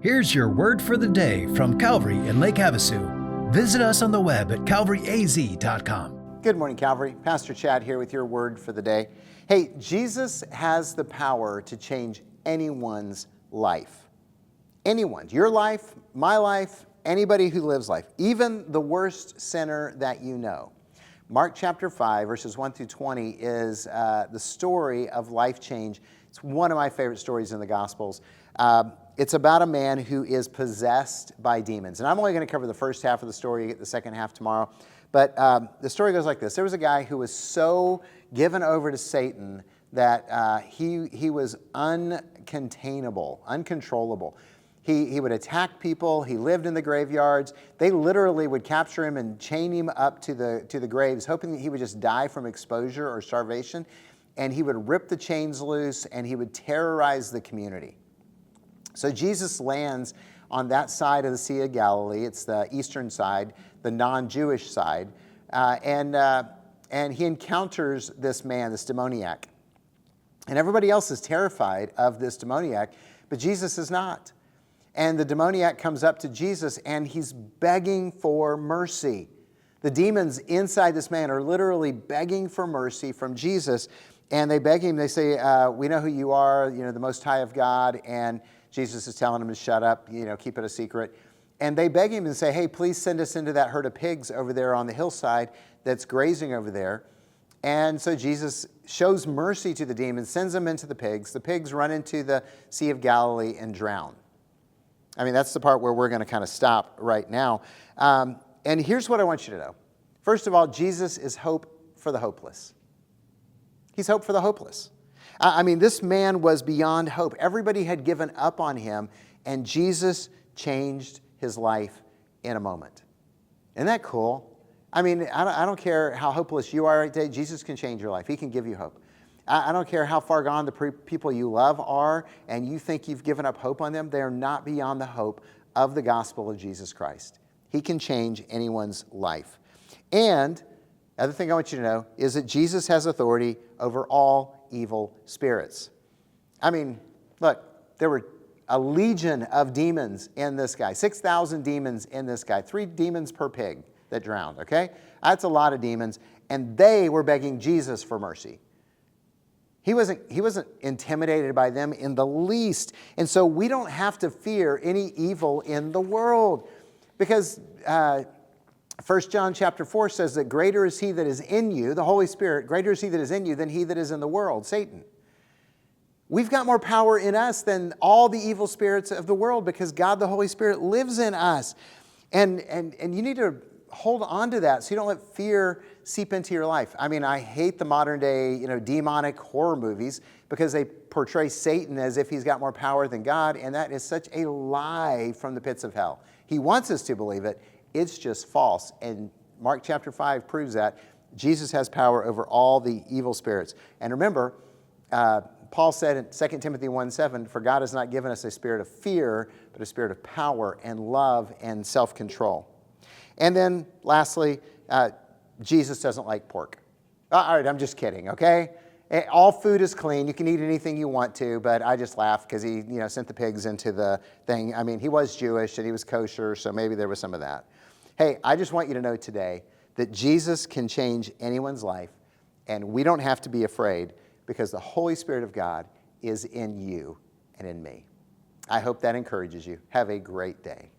Here's your word for the day from Calvary in Lake Havasu. Visit us on the web at calvaryaz.com. Good morning, Calvary. Pastor Chad here with your word for the day. Hey, Jesus has the power to change anyone's life. Anyone's. Your life, my life, anybody who lives life. Even the worst sinner that you know. Mark chapter 5, verses 1 through 20 is the story of life change. It's one of my favorite stories in the Gospels. It's about a man who is possessed by demons. And I'm only going to cover the first half of the story. You get the second half tomorrow. But the story goes like this. There was a guy who was so given over to Satan that he was uncontainable, uncontrollable. He would attack people. He lived in the graveyards. They literally would capture him and chain him up to the graves, hoping that he would just die from exposure or starvation. And he would rip the chains loose, and he would terrorize the community. So Jesus lands on that side of the Sea of Galilee. It's the eastern side, the non-Jewish side. And he encounters this man, this demoniac. And everybody else is terrified of this demoniac, but Jesus is not. And the demoniac comes up to Jesus, and he's begging for mercy. The demons inside this man are literally begging for mercy from Jesus. And they beg him, they say, we know who you are, the Most High of God. And Jesus is telling them to shut up, keep it a secret. And they beg him and say, hey, please send us into that herd of pigs over there on the hillside that's grazing over there. And so Jesus shows mercy to the demons, sends them into the pigs. The pigs run into the Sea of Galilee and drown. I mean, that's the part where we're going to kind of stop right now. And here's what I want you to know. First of all, Jesus is hope for the hopeless. He's hope for the hopeless. I mean, this man was beyond hope. Everybody had given up on him, and Jesus changed his life in a moment. Isn't that cool? I mean, I don't care how hopeless you are right today. Jesus can change your life. He can give you hope. I don't care how far gone the people you love are, and you think you've given up hope on them. They are not beyond the hope of the gospel of Jesus Christ. He can change anyone's life. And the other thing I want you to know is that Jesus has authority over all evil spirits. I mean, look, there were a legion of demons in this guy, 6,000 demons in this guy, 3 demons per pig that drowned, okay? That's a lot of demons, and they were begging Jesus for mercy. He wasn't intimidated by them in the least, and so we don't have to fear any evil in the world, because 1 John chapter 4 says that greater is he that is in you, the Holy Spirit, greater is he that is in you than he that is in the world, Satan. We've got more power in us than all the evil spirits of the world because God the Holy Spirit lives in us. And you need to hold on to that so you don't let fear seep into your life. I mean, I hate the modern day, demonic horror movies because they portray Satan as if he's got more power than God, and that is such a lie from the pits of hell. He wants us to believe it. It's just false. And Mark chapter 5 proves that. Jesus has power over all the evil spirits. And remember, Paul said in 2 Timothy 1:7, for God has not given us a spirit of fear, but a spirit of power and love and self-control. And then lastly, Jesus doesn't like pork. All right, I'm just kidding, okay? All food is clean. You can eat anything you want to, but I just laugh because he sent the pigs into the thing. I mean, he was Jewish and he was kosher, so maybe there was some of that. Hey, I just want you to know today that Jesus can change anyone's life, and we don't have to be afraid because the Holy Spirit of God is in you and in me. I hope that encourages you. Have a great day.